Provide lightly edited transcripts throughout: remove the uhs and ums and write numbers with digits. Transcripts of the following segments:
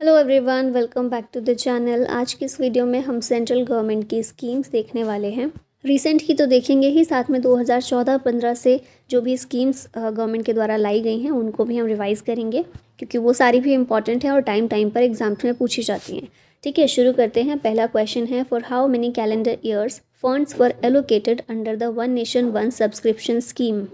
Hello everyone, welcome back to the channel. आज की इस वीडियो में हम सेंट्रल गवर्नमेंट की स्कीम्स देखने वाले हैं। रिसेंट की तो देखेंगे ही, साथ में 2014-15 से जो भी स्कीम्स गवर्नमेंट के द्वारा लाई गई हैं उनको भी हम रिवाइज़ करेंगे, क्योंकि वो सारी भी इंपॉर्टेंट हैं और टाइम टाइम पर एग्जाम्स में पूछी जाती हैं। ठीक है, शुरू करते हैं। पहला क्वेश्चन है, for how many calendar years funds were allocated under the one nation one subscription scheme.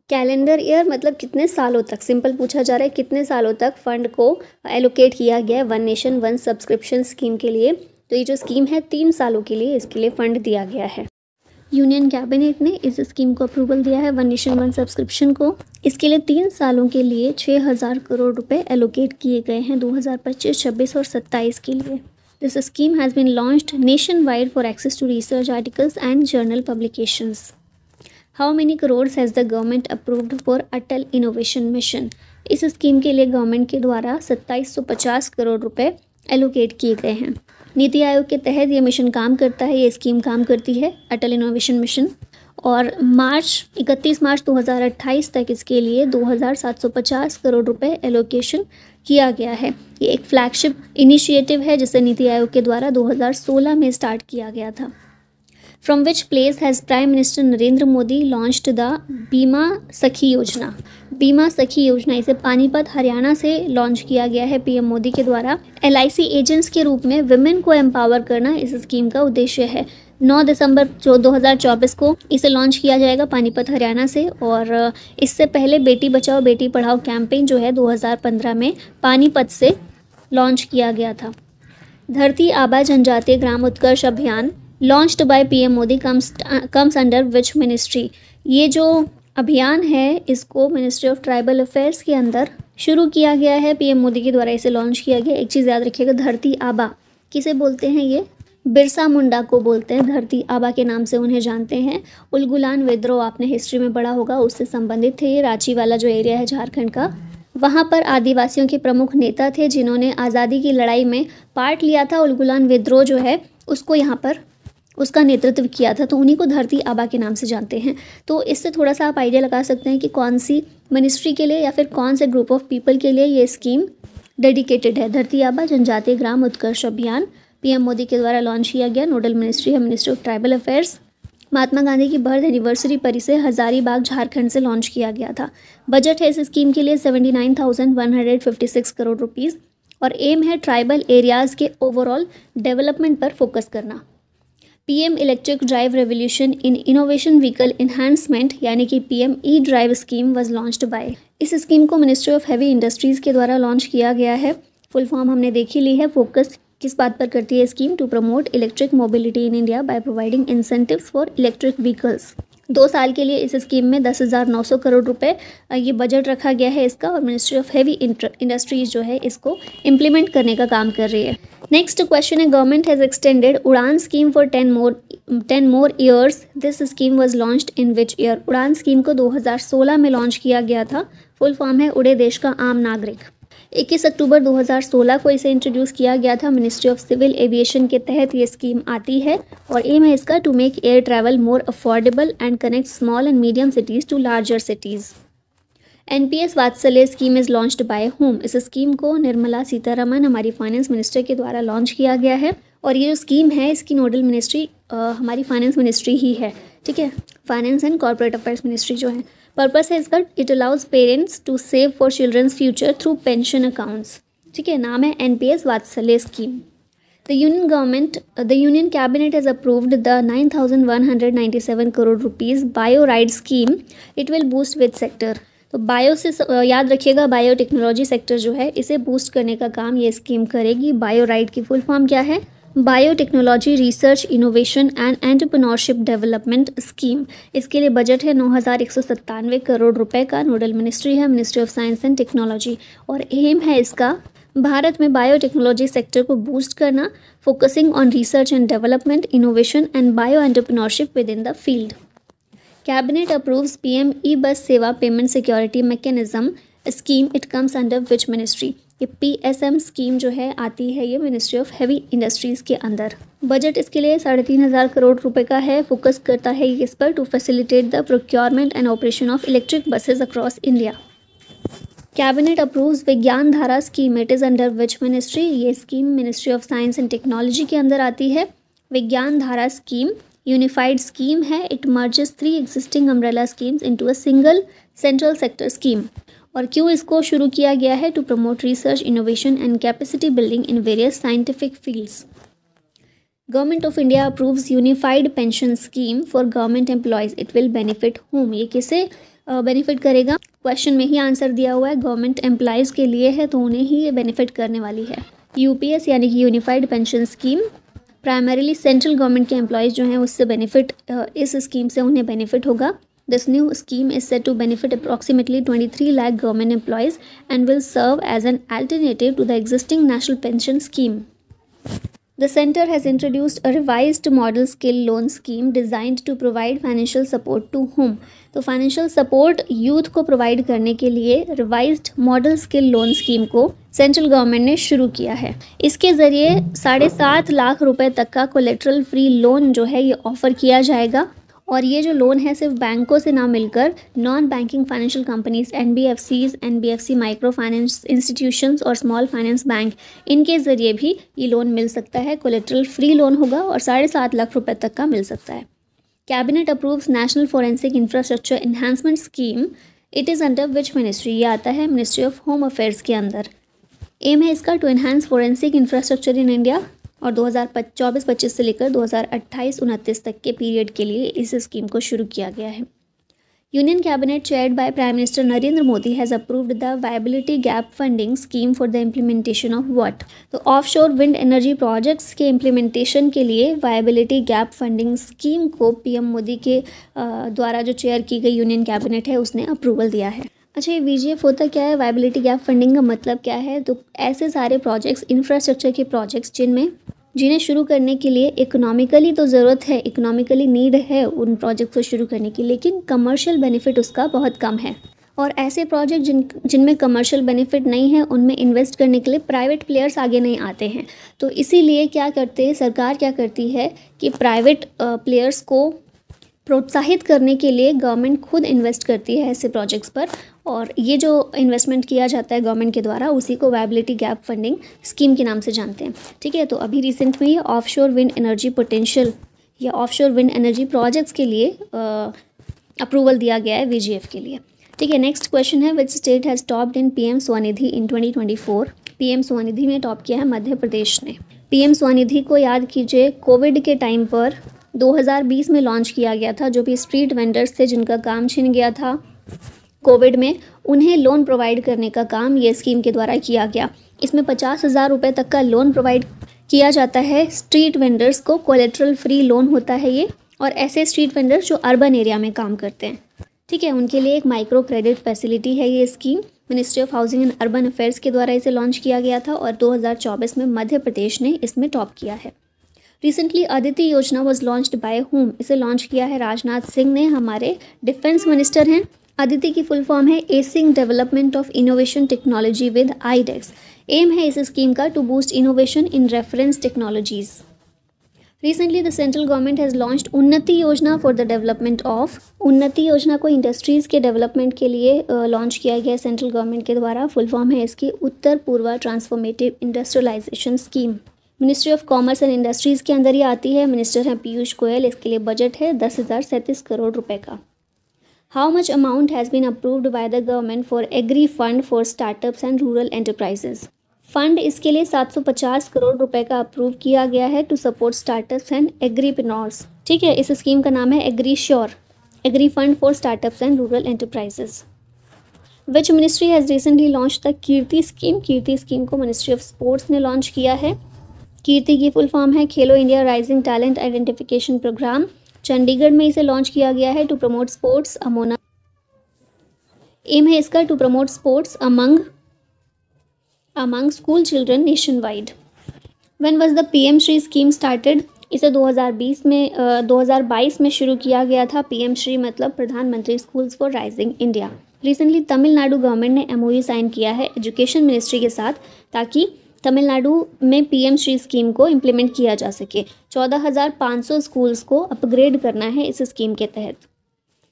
Calendar year मतलब कितने सालों तक, सिंपल पूछा जा रहा है कितने सालों तक फंड को एलोकेट किया गया है one nation one subscription scheme के लिए। तो ये जो स्कीम है 3 सालों के लिए इसके लिए फ़ंड दिया गया है। यूनियन कैबिनेट ने इस स्कीम को अप्रूवल दिया है वन नेशन वन सब्सक्रिप्शन को। इसके लिए 3 सालों के लिए 6,000 करोड़ रुपए एलोकेट किए गए हैं 2025, 26 और 27 के लिए। This scheme has been launched nationwide for access to research articles and journal publications. How many crores has the government approved for Atal innovation mission. इस स्कीम के लिए गवर्नमेंट के द्वारा 2750 करोड़ रुपए एलोकेट किए गए हैं। नीति आयोग के तहत ये मिशन काम करता है, ये स्कीम काम करती है अटल इनोवेशन मिशन। और 31 मार्च 2028 तक इसके लिए 2,750 करोड़ रुपए एलोकेशन किया गया है। ये एक फ्लैगशिप इनिशिएटिव है जिसे नीति आयोग के द्वारा 2016 में स्टार्ट किया गया था। From which place has Prime Minister Narendra Modi launched the बीमा सखी योजना। बीमा सखी योजना इसे पानीपत हरियाणा से लॉन्च किया गया है पीएम मोदी के द्वारा। LIC एजेंट्स के रूप में विमेन को एम्पावर करना इस स्कीम का उद्देश्य है। 9 दिसंबर 2024 को इसे लॉन्च किया जाएगा पानीपत हरियाणा से। और इससे पहले बेटी बचाओ बेटी पढ़ाओ कैंपेन जो है 2015 में पानीपत से लॉन्च किया गया था। धरती आबा जनजातीय ग्राम उत्कर्ष अभियान launched by PM Modi comes under which ministry. ये जो अभियान है इसको मिनिस्ट्री ऑफ ट्राइबल अफेयर्स के अंदर शुरू किया गया है, पीएम मोदी के द्वारा इसे लॉन्च किया गया। एक चीज़ याद रखिएगा, धरती आबा किसे बोलते हैं? ये बिरसा मुंडा को बोलते हैं, धरती आबा के नाम से उन्हें जानते हैं। उलगुलान विद्रोह आपने हिस्ट्री में पढ़ा होगा, उससे संबंधित थे। ये रांची वाला जो एरिया है झारखंड का, वहाँ पर आदिवासियों के प्रमुख नेता थे जिन्होंने आज़ादी की लड़ाई में पार्ट लिया था। उलगुलान विद्रोह जो है उसको यहाँ पर उसका नेतृत्व किया था, तो उन्हीं को धरती आबा के नाम से जानते हैं। तो इससे थोड़ा सा आप आइडिया लगा सकते हैं कि कौन सी मिनिस्ट्री के लिए या फिर कौन से ग्रुप ऑफ पीपल के लिए ये स्कीम डेडिकेटेड है। धरती आबा जनजातीय ग्राम उत्कर्ष अभियान पीएम मोदी के द्वारा लॉन्च किया गया। नोडल मिनिस्ट्री है ministry of tribal affairs. Mahatma Gandhi की बर्थ एनिवर्सरी पर इसे हजारीबाग झारखंड से लॉन्च किया गया था। बजट है इस स्कीम के लिए 79,156 करोड़ रुपीज़। और एम है ट्राइबल एरियाज़ के ओवरऑल डेवलपमेंट पर फोकस करना। PM electric drive revolution in innovation vehicle enhancement यानी कि PM E drive scheme was launched bye. इस स्कीम को मिनिस्ट्री ऑफ हैवी इंडस्ट्रीज़ के द्वारा लॉन्च किया गया है। फुल फॉर्म हमने देख ही ली है। फोकस किस बात पर करती है scheme? To promote electric mobility in India by providing incentives for electric vehicles. 2 साल के लिए इस स्कीम में 10,900 करोड़ रुपए ये बजट रखा गया है इसका। और मिनिस्ट्री ऑफ हैवी इंडस्ट्रीज़ जो है इसको इम्प्लीमेंट करने का काम कर रही है। नेक्स्ट क्वेश्चन है, गवर्नमेंट हैज़ एक्सटेंडेड उड़ान scheme for 10 more years. This scheme was launched in which year. उड़ान स्कीम को 2016 में लॉन्च किया गया था। फुल फॉर्म है उड़े देश का आम नागरिक। 21 अक्टूबर 2016 को इसे इंट्रोड्यूस किया गया था। मिनिस्ट्री ऑफ सिविल एविएशन के तहत ये स्कीम आती है और एम है इसका to make air travel more affordable and connect small and medium cities to larger cities. NPS Vatsalya scheme is launched by home. इस स्कीम को निर्मला सीतारमण हमारी फाइनेंस मिनिस्टर के द्वारा लॉन्च किया गया है। और ये जो स्कीम है इसकी नोडल मिनिस्ट्री हमारी फाइनेंस मिनिस्ट्री ही है। ठीक है, finance and corporate affairs ministry जो है। पर्पस है इसका, it allows parents to save for children's future through pension accounts. ठीक है, नाम है NPS Vatsalya scheme. The union cabinet has approved the 9,197 crore rupees bio ride scheme. It will boost with sector. तो bio से याद रखिएगा, बायोटेक्नोलॉजी सेक्टर जो है इसे बूस्ट करने का काम ये स्कीम करेगी। बायो राइड की फुल फॉर्म क्या है? Biotechnology research innovation and entrepreneurship development scheme. इसके लिए बजट है 9,197 करोड़ रुपए का। नोडल मिनिस्ट्री है ministry of science and technology. और एम है इसका भारत में बायोटेक्नोलॉजी सेक्टर को बूस्ट करना, focusing on research and development, innovation and bio entrepreneurship within the field. Cabinet approves PM E bus Sewa payment security mechanism scheme. It comes under which ministry? ये PSM scheme जो है आती है ये ministry of heavy industries के अंदर। Budget इसके लिए 3,500 करोड़ रुपए का है। फोकस करता है इस पर to facilitate the procurement and operation of electric buses across India. Cabinet approves Vigyan Dhara scheme, it is under which ministry? ये scheme ministry of science and technology के अंदर आती है। Vigyan Dhara scheme unified scheme है। It merges 3 existing umbrella schemes into a single central sector scheme. और क्यों इसको शुरू किया गया है? To promote research, innovation and capacity building in various scientific fields. Government of India approves unified pension scheme for government employees, it will benefit home? ये किसे benefit करेगा? क्वेश्चन में ही आंसर दिया हुआ है, गवर्नमेंट एम्प्लॉयज़ के लिए है तो उन्हें ही ये बेनिफिट करने वाली है। यूपीएस यानी कि unified pension scheme primarily central government के एम्प्लॉयज़ जो हैं उससे बेनिफिट, इस स्कीम से उन्हें बेनिफिट होगा। This new scheme is set to benefit approximately 23 lakh government employees and will serve as an alternative to the existing national pension scheme. The center has introduced a revised model skill loan scheme designed to provide financial support to whom? तो financial support youth को provide करने के लिए revised model skill loan scheme को central government ने शुरू किया है। इसके ज़रिए 7.5 लाख रुपए तक का कोलेट्रल फ्री लोन जो है ये ऑफ़र किया जाएगा। और ये जो लोन है सिर्फ बैंकों से ना मिलकर non banking financial companies, NBFCs, NBFC micro finance institutions और स्मॉल फाइनेंस बैंक, इनके ज़रिए भी ये लोन मिल सकता है। कोलेट्रल फ्री लोन होगा और 7.5 लाख रुपए तक का मिल सकता है। Cabinet approves national forensic infrastructure enhancement scheme, it is under which ministry? ये आता है मिनिस्ट्री ऑफ होम अफेयर्स के अंदर। एम है इसका to enhance forensic infrastructure in India और 2024-25 से लेकर 2028-29 तक के पीरियड के लिए इस स्कीम को शुरू किया गया है। Union cabinet chaired by prime minister Narendra Modi has approved the viability gap funding scheme for the implementation of what? तो ऑफशोर विंड एनर्जी प्रोजेक्ट्स के इम्प्लीमेंटेशन के लिए वायबिलिटी गैप फंडिंग स्कीम को पीएम मोदी के द्वारा जो चेयर की गई यूनियन कैबिनेट है उसने अप्रूवल दिया है। अच्छा, ये वीजीएफ होता क्या है? वायबिलिटी गैप फंडिंग का मतलब क्या है? तो ऐसे सारे प्रोजेक्ट्स, इंफ्रास्ट्रक्चर के प्रोजेक्ट्स जिन्हें शुरू करने के लिए इकोनॉमिकली तो ज़रूरत है, इकोनॉमिकली नीड है उन प्रोजेक्ट को शुरू करने की, लेकिन कमर्शियल बेनिफिट उसका बहुत कम है। और ऐसे प्रोजेक्ट जिनमें कमर्शियल बेनिफिट नहीं है उनमें इन्वेस्ट करने के लिए प्राइवेट प्लेयर्स आगे नहीं आते हैं। तो इसीलिए क्या करते हैं, सरकार क्या करती है कि प्राइवेट प्लेयर्स को प्रोत्साहित करने के लिए गवर्नमेंट खुद इन्वेस्ट करती है ऐसे प्रोजेक्ट्स पर, और ये जो इन्वेस्टमेंट किया जाता है गवर्नमेंट के द्वारा उसी को वायबिलिटी गैप फंडिंग स्कीम के नाम से जानते हैं। ठीक है, तो अभी रिसेंट में ये ऑफशोर विंड एनर्जी पोटेंशियल या ऑफशोर विंड एनर्जी प्रोजेक्ट्स के लिए अप्रूवल दिया गया है वीजीएफ के लिए। ठीक है, नेक्स्ट क्वेश्चन है which state has topped in PM Svanidhi in 2024? PM Svanidhi में टॉप किया है मध्य प्रदेश ने। पीएम स्वनिधि को याद कीजिए कोविड के टाइम पर 2020 में लॉन्च किया गया था। जो भी स्ट्रीट वेंडर्स थे जिनका काम छिन गया था कोविड में, उन्हें लोन प्रोवाइड करने का काम ये स्कीम के द्वारा किया गया। इसमें 50,000 रुपये तक का लोन प्रोवाइड किया जाता है स्ट्रीट वेंडर्स को। कोलेट्रल फ्री लोन होता है ये, और ऐसे स्ट्रीट वेंडर्स जो अर्बन एरिया में काम करते हैं, ठीक है, उनके लिए एक माइक्रो क्रेडिट फैसिलिटी है ये scheme. Ministry of housing and urban affairs के द्वारा इसे लॉन्च किया गया था और 2024 में मध्य प्रदेश ने इसमें टॉप किया है। रिसेंटली अदिति योजना वॉज लॉन्च्ड बाय होम? इसे लॉन्च किया है राजनाथ सिंह ने, हमारे डिफेंस मिनिस्टर हैं। अदिति की फुल फॉर्म है acing development of innovation technology with iDEX. Aim है इस स्कीम का to boost innovation in reference technologies. Recently the central government has launched Unnati Yojana for the development of. उन्नति योजना को इंडस्ट्रीज़ के डेवलपमेंट के लिए लॉन्च किया गया सेंट्रल गवर्नमेंट के द्वारा। फुल फॉर्म है इसकी Uttar Purva transformative industrialisation scheme. Ministry of commerce and industries के अंदर ही आती है। मिनिस्टर हैं पीयूष गोयल। इसके लिए बजट है 10,037 करोड़ रुपए का। How much amount has been approved by the government for agri fund for startups and rural enterprises? Fund इसके लिए 750 करोड़ रुपए का अप्रूव किया गया है to support startups and agripreneurs. ठीक है, इस स्कीम का नाम है agri sure, agri fund for startups and rural enterprises. Which ministry has recently launch the KIRTI scheme? KIRTI scheme को मिनिस्ट्री ऑफ स्पोर्ट्स ने लॉन्च किया है। कीर्ति की फुल फॉर्म है Khelo India rising talent identification programme. Chandigarh में इसे लॉन्च किया गया है टू प्रमोट स्पोर्ट्स अमोना। एम है इसका to promote sports among school children nation wide. When was the PM Shri scheme started? इसे 2022 में शुरू किया गया था। पीएम श्री मतलब प्रधानमंत्री schools for rising India. Recently Tamil Nadu government ने एमओयू साइन किया है एजुकेशन मिनिस्ट्री के साथ, ताकि तमिलनाडु में पीएम श्री स्कीम को इम्प्लीमेंट किया जा सके। 14,500 स्कूल्स को अपग्रेड करना है इस स्कीम के तहत।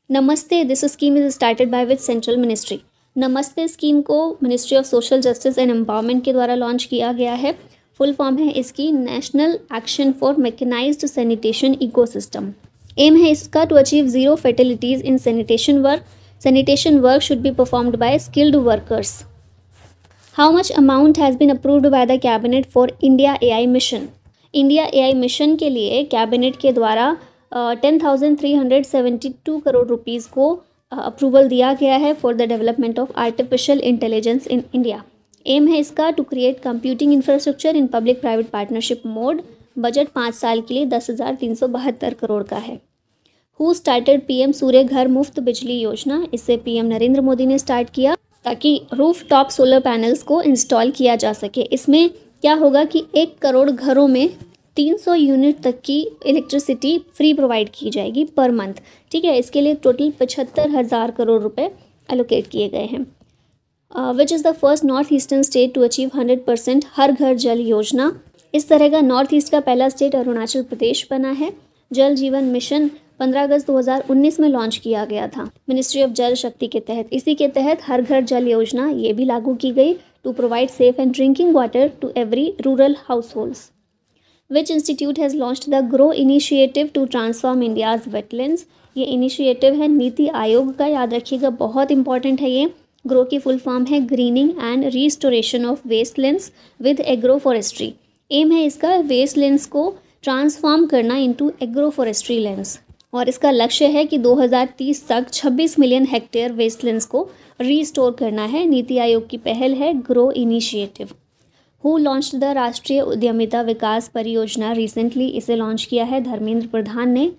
नमस्ते, this scheme is started by which central ministry? नमस्ते स्कीम को ministry of social justice and empowerment के द्वारा लॉन्च किया गया है। फुल फॉर्म है इसकी national action for mechanised sanitation ecosystem. Aim है इसका to achieve zero fertilities in sanitation work. Sanitation work should be performed by skilled workers. How much amount has been approved by the cabinet for India AI mission. India AI mission के लिए cabinet के द्वारा 10,372 crore rupees को approval दिया गया है for the development of artificial intelligence in India. Aim है इसका to create computing infrastructure in public private partnership mode. Budget 5 साल के लिए 10,372 करोड़ का है। हु स्टार्टेड PM सूर्य घर मुफ्त बिजली योजना। इसे PM नरेंद्र मोदी ने स्टार्ट किया ताकि रूफ टॉप सोलर पैनल्स को इंस्टॉल किया जा सके। इसमें क्या होगा कि 1 करोड़ घरों में 300 यूनिट तक की इलेक्ट्रिसिटी फ्री प्रोवाइड की जाएगी पर मंथ। ठीक है, इसके लिए टोटल 75,000 करोड़ रुपए एलोकेट किए गए हैं। Which is the first north eastern state to achieve 100% Har Ghar Jal योजना। इस तरह का नॉर्थ ईस्ट का पहला स्टेट अरुणाचल प्रदेश बना है। जल जीवन मिशन 15 अगस्त 2019 में लॉन्च किया गया था मिनिस्ट्री ऑफ जल शक्ति के तहत। इसी के तहत हर घर जल योजना ये भी लागू की गई to provide safe and drinking water to every rural households. Which institute has launched the grow initiative to transform India's wetlands. ये इनिशिएटिव है नीति आयोग का, याद रखिएगा, बहुत इंपॉर्टेंट है ये। ग्रो की फुल फॉर्म है greening and restoration of wastelands with agro forestry. Aim है इसका वेस्टलैंड्स को ट्रांसफॉर्म करना इनटू एग्रो फॉरेस्ट्री लैंड्स, और इसका लक्ष्य है कि 2030 तक 26 मिलियन हेक्टेयर वेस्टलैंड्स को रीस्टोर करना है। नीति आयोग की पहल है grow initiative. Who launched the राष्ट्रीय उद्यमिता विकास परियोजना रिसेंटली। इसे लॉन्च किया है धर्मेंद्र प्रधान ने।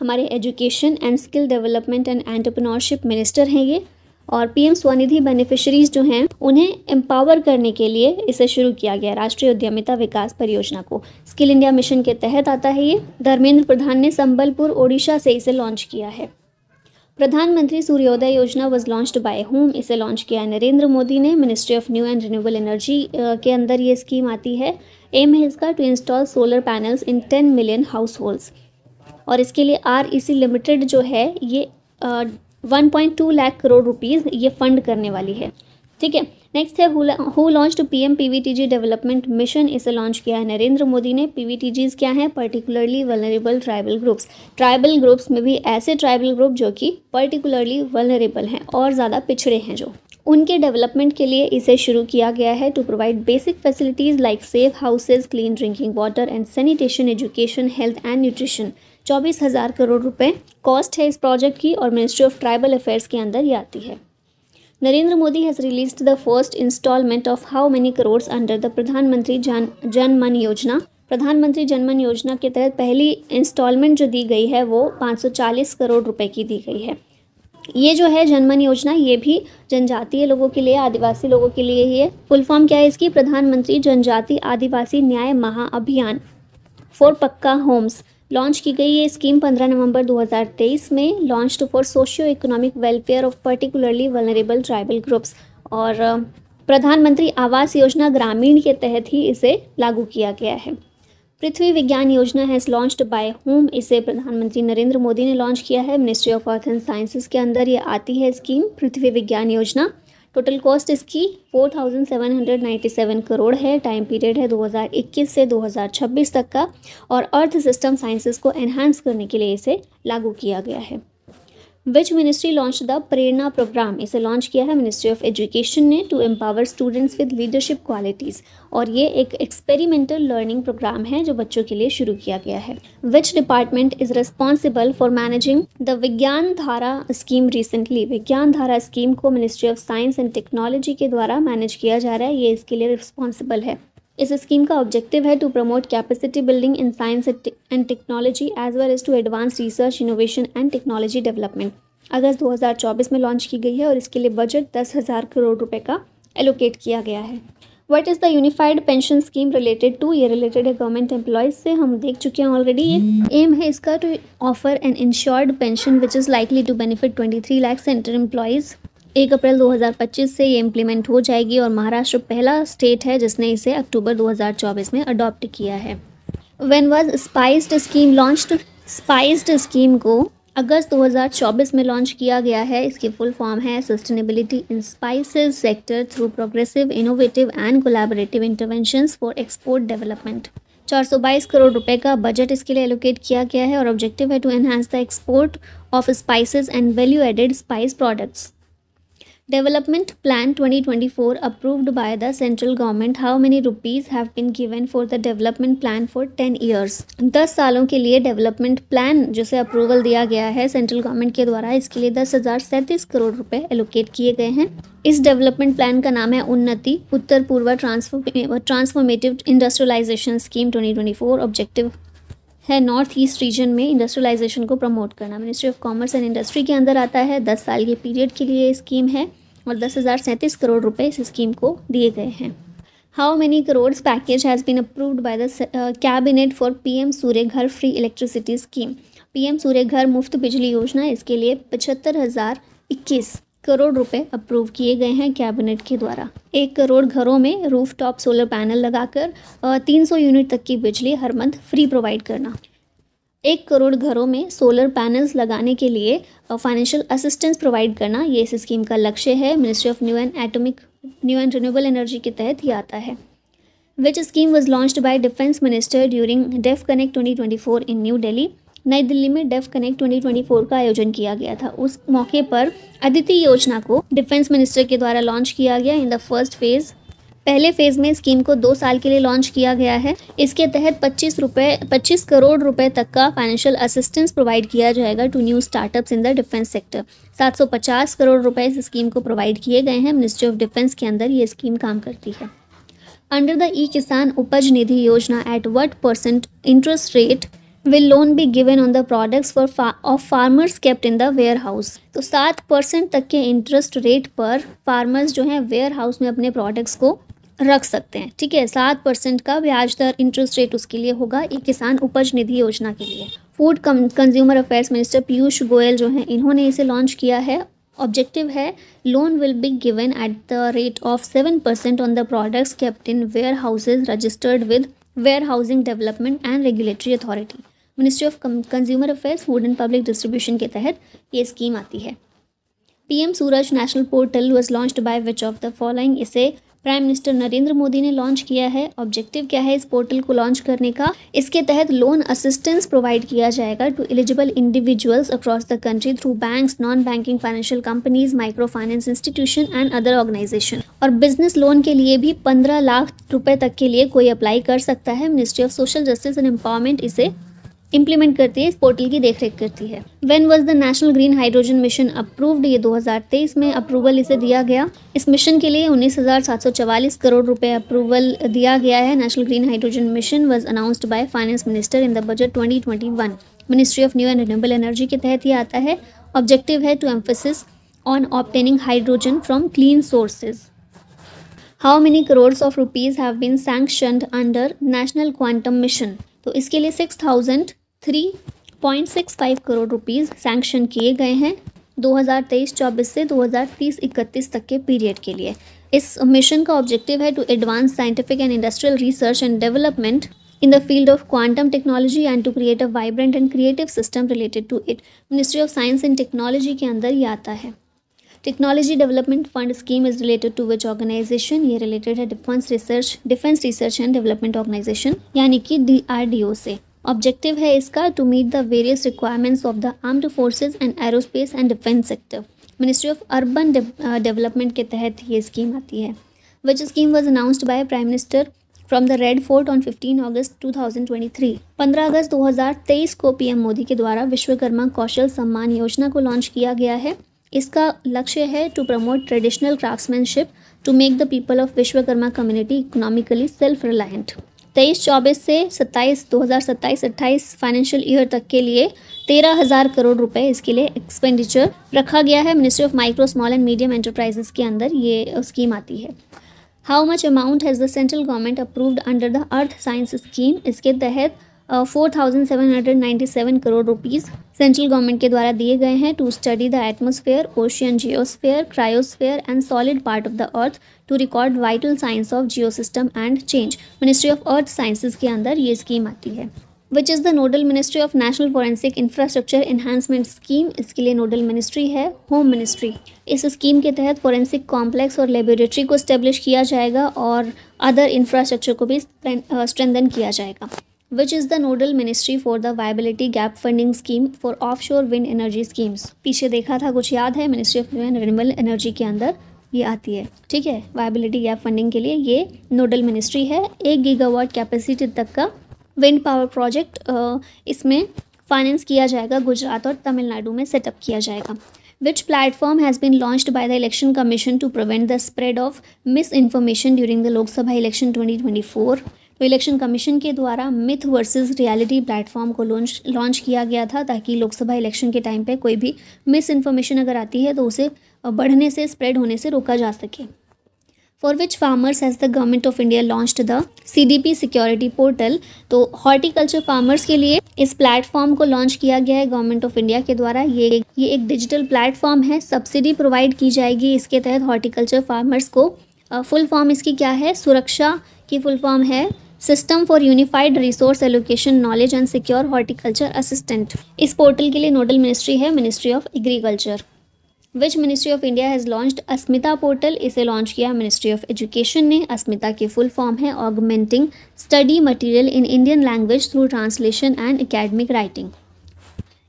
हमारे education and skill development and entrepreneurship minister हैं ये। और PM स्वनिधि बेनिफिशरीज जो हैं उन्हें एम्पावर करने के लिए इसे शुरू किया गया राष्ट्रीय उद्यमिता विकास परियोजना को। स्किल इंडिया मिशन के तहत आता है ये। धर्मेंद्र प्रधान ने संबलपुर ओडिशा से इसे लॉन्च किया है। Pradhanmantri Suryoday Yojana was launched by whom. इसे लॉन्च किया है नरेंद्र मोदी ने। Ministry of new and renewable energy के अंदर ये स्कीम आती है। एम है इसका to install solar panels in 10 million households, और इसके लिए REC लिमिटेड जो है ये 1.2 लाख करोड़ रुपीज़ ये फंड करने वाली है। ठीक है, नेक्स्ट है who launched PM PVTG development mission. इसे लॉन्च किया है नरेंद्र मोदी ने। PVTGs क्या हैं? Particularly vulnerable tribal groups. Tribal groups में भी ऐसे ट्राइबल ग्रुप जो कि पर्टिकुलरली वल्नरेबल हैं और ज़्यादा पिछड़े हैं, जो उनके डेवलपमेंट के लिए इसे शुरू किया गया है to provide basic facilities like safe houses, clean drinking water and sanitation, education, health and nutrition. 24,000 crore रुपए कॉस्ट है इस प्रोजेक्ट की, और मिनिस्ट्री ऑफ ट्राइबल अफेयर्स के अंदर ये आती है। Narendra Modi has released the first instalment of how many crores under the Pradhanmantri Jan मन योजना। प्रधानमंत्री जन मन योजना के तहत पहली इंस्टॉलमेंट जो दी गई है वो 540 करोड़ रुपए की दी गई है। ये जो है जनमन योजना, ये भी जनजातीय लोगों के लिए, आदिवासी लोगों के लिए ही है। फुल फॉर्म क्या है इसकी? प्रधानमंत्री जनजाति आदिवासी न्याय महाअभियान फॉर पक्का होम्स। लॉन्च की गई ये स्कीम 15 नवंबर 2023 में। Launched for socio economic welfare of particularly vulnerable tribal groups, और प्रधानमंत्री आवास योजना ग्रामीण के तहत ही इसे लागू किया गया है। पृथ्वी विज्ञान योजना हैज़ लॉन्च्ड बाय होम। इसे प्रधानमंत्री नरेंद्र मोदी ने लॉन्च किया है। Ministry of earth and sciences के अंदर ये आती है स्कीम, पृथ्वी विज्ञान योजना। टोटल कॉस्ट इसकी 4,797 करोड़ है। टाइम पीरियड है 2021 से 2026 तक का, और अर्थ सिस्टम साइंसेज को एनहांस करने के लिए इसे लागू किया गया है। Which ministry launch the Prerna programme. इसे लॉन्च किया है मिनिस्ट्री ऑफ एजुकेशन ने to empower students with leadership qualities, और ये एक एक्सपेरिमेंटल लर्निंग प्रोग्राम है जो बच्चों के लिए शुरू किया गया है। Which department is responsible for managing the विज्ञान धारा स्कीम रिसेंटली। विज्ञान धारा स्कीम को ministry of science and technology के द्वारा मैनेज किया जा रहा है, ये इसके लिए रिस्पॉन्सिबल है। इस स्कीम का ऑब्जेक्टिव है to promote capacity building in science and technology as well as to advance research, innovation and technology development. अगस्त 2024 में लॉन्च की गई है, और इसके लिए बजट 10,000 करोड़ रुपए का एलोकेट किया गया है। What is the unified pension scheme related to. ये रिलेटेड है गवर्नमेंट एम्प्लॉयज़ से, हम देख चुके हैं ऑलरेडी। ये एम है इसका to offer an insured pension which is likely to benefit 23 lakh centre employees. 1 अप्रैल 2025 से ये इम्प्लीमेंट हो जाएगी, और महाराष्ट्र पहला स्टेट है जिसने इसे अक्टूबर 2024 में अडॉप्ट किया है। When was spiced scheme launched. Spiced scheme को अगस्त 2024 में लॉन्च किया गया है। इसकी फुल फॉर्म है sustainability in spices sector through progressive, innovative and collaborative interventions for export development. 422 crore रुपए का बजट इसके लिए एलोकेट किया गया है और ऑब्जेक्टिव है to enhance the export of spices and value added spice products. Development Plan 2024 approved by the central government. How many rupees have been given for the development plan for 10 years? 10 सालों के लिए development plan जिसे approval दिया गया है central government के द्वारा, इसके लिए 10,037 करोड़ रुपए एलोकेट किए गए हैं। इस डेवलपमेंट प्लान का नाम है उन्नति उत्तर पूर्व ट्रांसफॉर्मेटिव इंडस्ट्रियलाइजेशन स्कीम 2024। ऑब्जेक्टिव है नॉर्थ ईस्ट रीजन में इंडस्ट्रियलाइजेशन को प्रमोट करना। Ministry of commerce and industry के अंदर आता है। 10 साल के पीरियड के लिए स्कीम है और 10,037 करोड़ रुपए इस स्कीम को दिए गए हैं। How many crore package has been approved by the cabinet for PM Surya Ghar free electricity scheme. PM Surya Ghar Muft बिजली योजना, इसके लिए 75,021 करोड़ रुपए अप्रूव किए गए हैं कैबिनेट के द्वारा। 1 करोड़ घरों में रूफटॉप सोलर पैनल लगाकर 300 यूनिट तक की बिजली हर मंथ फ्री प्रोवाइड करना। 1 करोड़ घरों में सोलर पैनल्स लगाने के लिए फाइनेंशियल असिस्टेंस प्रोवाइड करना, ये इस स्कीम का लक्ष्य है। Ministry of new and renewable energy के तहत ये आता है। Which scheme was launched by defence minister during def connect 2024 in new Delhi. नई दिल्ली में डेफ कनेक्ट 2024 का आयोजन किया गया था। उस मौके पर अदिति योजना को डिफेंस मिनिस्टर के द्वारा लॉन्च किया गया इन द फर्स्ट फेज़। पहले फेज़ में स्कीम को 2 साल के लिए लॉन्च किया गया है। इसके तहत 25 करोड़ रुपए तक का फाइनेंशियल असिस्टेंस प्रोवाइड किया जाएगा to new startups in the defence sector. 750 crore रुपए इस स्कीम को प्रोवाइड किए गए हैं। मिनिस्ट्री ऑफ डिफेंस के अंदर ये स्कीम काम करती है। अंडर द ई किसान उपज निधि योजना at what % interest rate will loan be given on the products of farmers kept in the warehouse। तो 7% तक के इंटरेस्ट रेट पर फार्मर्स जो हैं वेयर हाउस में अपने प्रोडक्ट्स को रख सकते हैं। ठीक है, 7% का ब्याज दर इंटरेस्ट रेट उसके लिए होगा ई किसान उपज निधि योजना के लिए। Food consumer affairs minister Piyush Goyal जो हैं इन्होंने इसे लॉन्च किया है। ऑब्जेक्टिव है loan will be given at the rate of 7% on the products kept in warehouses registered with warehousing development and regulatory authority. Ministry of consumer affairs food and public distribution के तहत ये scheme आती है। PM Suraj national portal was launched by which of the following. इसे prime minister Narendra Modi ने launch किया है। Objective क्या है इस पोर्टल को लॉन्च करने का? इसके तहत लोन असिस्टेंस प्रोवाइड किया जाएगा to eligible individuals across the country through banks, non banking financial companies, micro finance institution and other organisation. और बिजनेस लोन के लिए भी 15 लाख रुपए तक के लिए कोई अप्लाई कर सकता है। Ministry of social justice and empowerment इसे इम्प्लीमेंट करती है, इस पोर्टल की देखरेख करती है। When was the national green hydrogen mission approved? ये 2023 में अप्रूवल इसे दिया गया। इस मिशन के लिए 19,744 करोड़ रुपए अप्रूवल दिया गया है। National green hydrogen mission was announced by finance minister in the budget 2021। Ministry of new and renewable energy के तहत ये आता है। ऑब्जेक्टिव है to emphasis on obtaining hydrogen from clean sources. How many crores of rupees have been sanctioned under national quantum mission? तो इसके लिए 6,003.65 crore rupees sanction किए गए हैं 2023-24 से 2030-31 तक के पीरियड के लिए। इस मिशन का ऑब्जेक्टिव है to advance scientific and industrial research and development in the field of quantum technology and to create a vibrant and creative system related to it। Ministry of science and technology के अंदर ये आता है। Technology development fund scheme is related to which organisation? ये related है defence research and development organisation यानी कि DRDO से। ऑब्जेक्टिव है इसका to meet the various requirements of the armed forces and aerospace and defence sector. Ministry of urban development के तहत ये स्कीम आती है। Which scheme was announced by prime minister from the red fort on 15 अगस्त 2023। 15 अगस्त 2023 को PM Modi के द्वारा विश्वकर्मा कौशल सम्मान योजना को launch किया गया है। इसका लक्ष्य है to promote traditional craftsmanship to make the people of Vishwakarma community economically self reliant. 23-24 से 2027-28 फाइनेंशियल ईयर तक के लिए 13,000 करोड़ रुपए इसके लिए एक्सपेंडिचर रखा गया है। Ministry of micro small and medium enterprises के अंदर ये स्कीम आती है। How much amount has the central government approved under the earth science scheme? इसके तहत 4,797 करोड़ रुपीज़ सेंट्रल गवर्नमेंट के द्वारा दिए गए हैं to study the atmosphere, ocean, geosphere, cryosphere and solid part of the earth to record vital science of geosystem and change. Ministry of earth sciences के अंदर ये स्कीम आती है। Which is the nodal ministry of national forensic infrastructure enhancement scheme. इसके लिए nodal ministry है home ministry. इस scheme के तहत फॉरेंसिक कॉम्प्लेक्स और लेबोरेटरी को स्टेब्लिश किया जाएगा और अदर इंफ्रास्ट्रक्चर को भी स्ट्रेंथन किया जाएगा। विच is the nodal ministry for the viability gap funding scheme for offshore wind energy schemes. पीछे देखा था, कुछ याद है, मिनिस्ट्री ऑफ रिन्यूएबल एनर्जी के अंदर ये आती है। ठीक है, वायबिलिटी गैप फंडिंग के लिए ये नोडल मिनिस्ट्री है। 1 गीगावाट कैपेसिटी तक का विंड पावर प्रोजेक्ट इसमें फाइनेंस किया जाएगा, गुजरात और तमिलनाडु में सेटअप किया जाएगा। Which platform has been launched by the election commission to prevent the spread of misinformation during the Lok Sabha election 2024। तो इलेक्शन कमीशन के द्वारा मिथ वर्सेस रियलिटी प्लेटफॉर्म को लॉन्च किया गया था, ताकि लोकसभा इलेक्शन के टाइम पे कोई भी मिस इन्फॉर्मेशन अगर आती है तो उसे बढ़ने से, स्प्रेड होने से रोका जा सके। For which farmers has the government of India launched the CDP security portal. तो हॉर्टिकल्चर फार्मर्स के लिए इस प्लेटफॉर्म को लॉन्च किया गया है गवर्नमेंट ऑफ इंडिया के द्वारा। ये एक डिजिटल प्लेटफॉर्म है, सब्सिडी प्रोवाइड की जाएगी इसके तहत हॉर्टिकल्चर फार्मर्स को। फुल फॉर्म इसकी क्या है? सुरक्षा की फुल फॉर्म है system for unified resource allocation knowledge and secure horticulture assistant. इस पोर्टल के लिए नोडल मिनिस्ट्री है ministry of agriculture. Which ministry of India has launched Asmita portal. इसे लॉन्च किया मिनिस्ट्री ऑफ एजुकेशन ने। अस्मिता की फुल फॉर्म है augmenting study material in Indian language through translation and academic writing.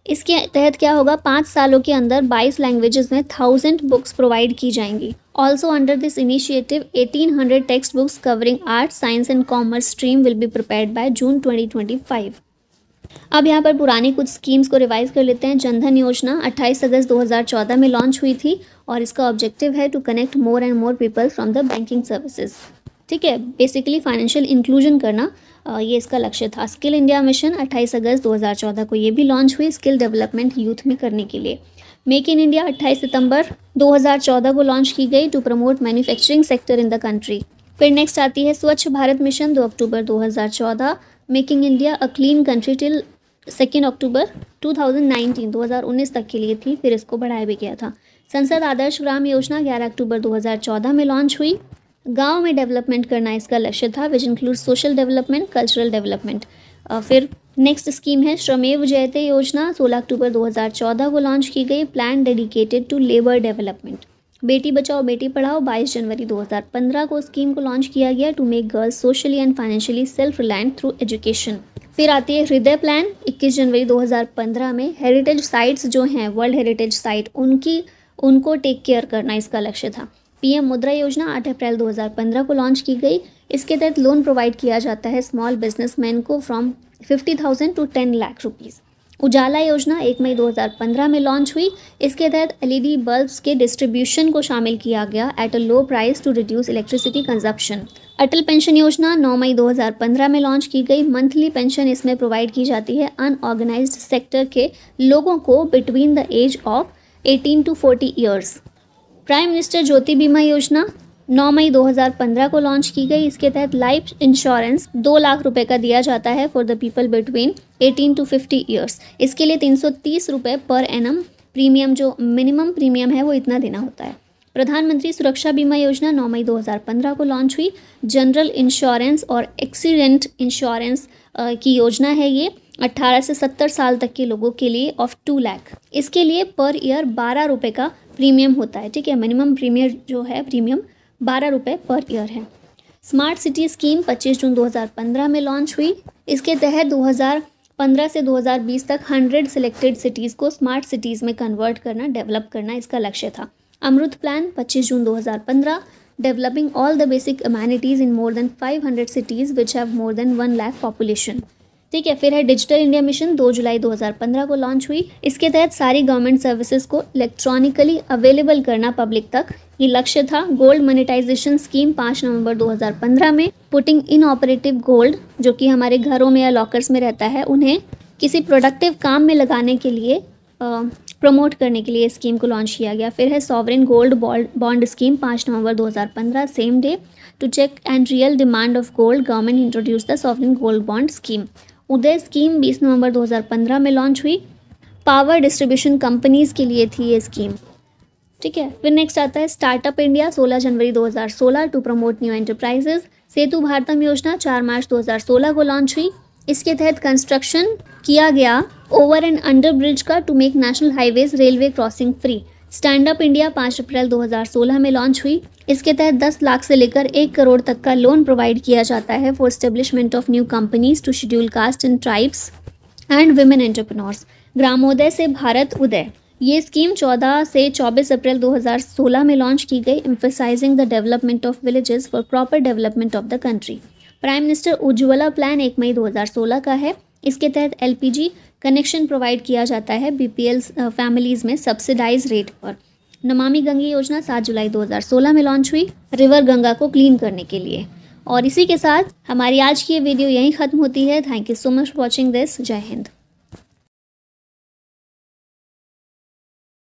इसके तहत क्या होगा? 5 सालों के अंदर 22 लैंग्वेजेस में 1000 बुक्स प्रोवाइड की जाएंगी। Also under this initiative 1800 text books covering arts, science and commerce stream will be prepared by June 2025। अब यहाँ पर पुरानी कुछ स्कीम्स को रिवाइज कर लेते हैं। जनधन योजना 28 अगस्त 2014 में लॉन्च हुई थी और इसका ऑब्जेक्टिव है to connect more and more people from the banking services. ठीक है, बेसिकली फाइनेंशियल इंक्लूजन करना ये इसका लक्ष्य था। स्किल इंडिया मिशन 28 अगस्त 2014 को ये भी लॉन्च हुई स्किल डेवलपमेंट यूथ में करने के लिए। मेक इन इंडिया 28 सितंबर 2014 को लॉन्च की गई to promote manufacturing sector in the country. फिर नेक्स्ट आती है Swachh Bharat mission 2 October 2014, making India a clean country till 2 October 2019 तक के लिए थी, फिर इसको बढ़ाया भी गया था। संसद आदर्श ग्राम योजना 11 अक्टूबर 2014 में लॉन्च हुई। गांव में डेवलपमेंट करना इसका लक्ष्य था, which include social development, cultural development. फिर नेक्स्ट स्कीम है श्रमेव जयते योजना 16 अक्टूबर 2014 को लॉन्च की गई, plan dedicated to labour development. Beti Bachao Beti Padhao 22 जनवरी 2015 को स्कीम को लॉन्च किया गया to make girls socially and financially self reliant through education. फिर आती है हृदय प्लान 21 जनवरी 2015 में। हेरिटेज साइट्स जो हैं वर्ल्ड हेरिटेज साइट उनको टेक केयर करना इसका लक्ष्य था। PM मुद्रा योजना 8 अप्रैल 2015 को लॉन्च की गई। इसके तहत लोन प्रोवाइड किया जाता है स्मॉल बिजनेसमैन को फ्रॉम 50,000 टू 10 लाख रुपीज़। उजाला योजना 1 मई 2015 में लॉन्च हुई। इसके तहत LED बल्ब्स के डिस्ट्रीब्यूशन को शामिल किया गया at a low price to reduce electricity consumption. Atal pension Yojana 9 मई 2015 में लॉन्च की गई। मंथली पेंशन इसमें प्रोवाइड की जाती है अनऑर्गेनाइज्ड सेक्टर के लोगों को between the age of 18 to 40 years. Prime minister Jyoti Bima Yojana 9 मई 2015 को लॉन्च की गई। इसके तहत लाइफ इंश्योरेंस 2 लाख रुपए का दिया जाता है for the people between 18 to 50 years. इसके लिए 330 रुपये पर एनम प्रीमियम, जो मिनिमम प्रीमियम है वो इतना देना होता है। प्रधानमंत्री सुरक्षा बीमा योजना 9 मई 2015 को लॉन्च हुई। जनरल इंश्योरेंस और एक्सीडेंट इंश्योरेंस की योजना है ये 18 से 70 साल तक के लोगों के लिए ऑफ 2 लाख। इसके लिए पर ईयर 12 रुपये का प्रीमियम होता है। ठीक है, मिनिमम प्रीमियम जो है प्रीमियम 12 रुपये पर ईयर है। स्मार्ट सिटी स्कीम 25 जून 2015 में लॉन्च हुई। इसके तहत 2015 से 2020 तक 100 सिलेक्टेड सिटीज़ को स्मार्ट सिटीज़ में कन्वर्ट करना, डेवलप करना इसका लक्ष्य था। अमृत प्लान 25 जून 2015, developing all the basic amenities in more than 500 cities which have more than 1 lakh population. ठीक है, फिर है डिजिटल इंडिया मिशन 2 जुलाई 2015 को लॉन्च हुई। इसके तहत सारी गवर्नमेंट सर्विसेज को इलेक्ट्रॉनिकली अवेलेबल करना पब्लिक तक, ये लक्ष्य था। गोल्ड मोनेटाइजेशन स्कीम 5 नवंबर 2015 में। पुटिंग इन ऑपरेटिव गोल्ड, जो कि हमारे घरों में या लॉकर्स में रहता है, उन्हें किसी प्रोडक्टिव काम में लगाने के लिए प्रमोट करने के लिए स्कीम को लॉन्च किया गया। फिर है sovereign gold bond scheme 5 November 2015, same day. To check and real demand of gold, government introduce the sovereign gold bond scheme. UDAY scheme 20 November 2015 में लॉन्च हुई। पावर डिस्ट्रीब्यूशन कंपनीज़ के लिए थी ये स्कीम। ठीक है, फिर नेक्स्ट आता है स्टार्टअप इंडिया 16 जनवरी 2016 to promote new enterprises. Setu Bharatam Yojana 4 मार्च 2016 को लॉन्च हुई। इसके तहत कंस्ट्रक्शन किया गया ओवर एंड अंडर ब्रिज का to make national highways railway crossing free. Stand up India 5 April 2016 में लॉन्च हुई। इसके तहत 10 लाख से लेकर 1 करोड़ तक का लोन प्रोवाइड किया जाता है for establishment of new companies to schedule caste and tribes and women entrepreneurs. Gramodaya से भारत उदय, ये स्कीम 14 से 24 अप्रैल 2016 में लॉन्च की गई, emphasizing the development of villages for proper development of the country. Prime minister Ujjwala plan 1 मई 2016 का है। इसके तहत LPG कनेक्शन प्रोवाइड किया जाता है BPL फैमिलीज़ में सब्सिडाइज रेट पर। नमामि गंगे योजना 7 जुलाई 2016 में लॉन्च हुई, रिवर गंगा को क्लीन करने के लिए। और इसी के साथ हमारी आज की ये वीडियो यहीं ख़त्म होती है। Thank you so much for watching this. जय हिंद।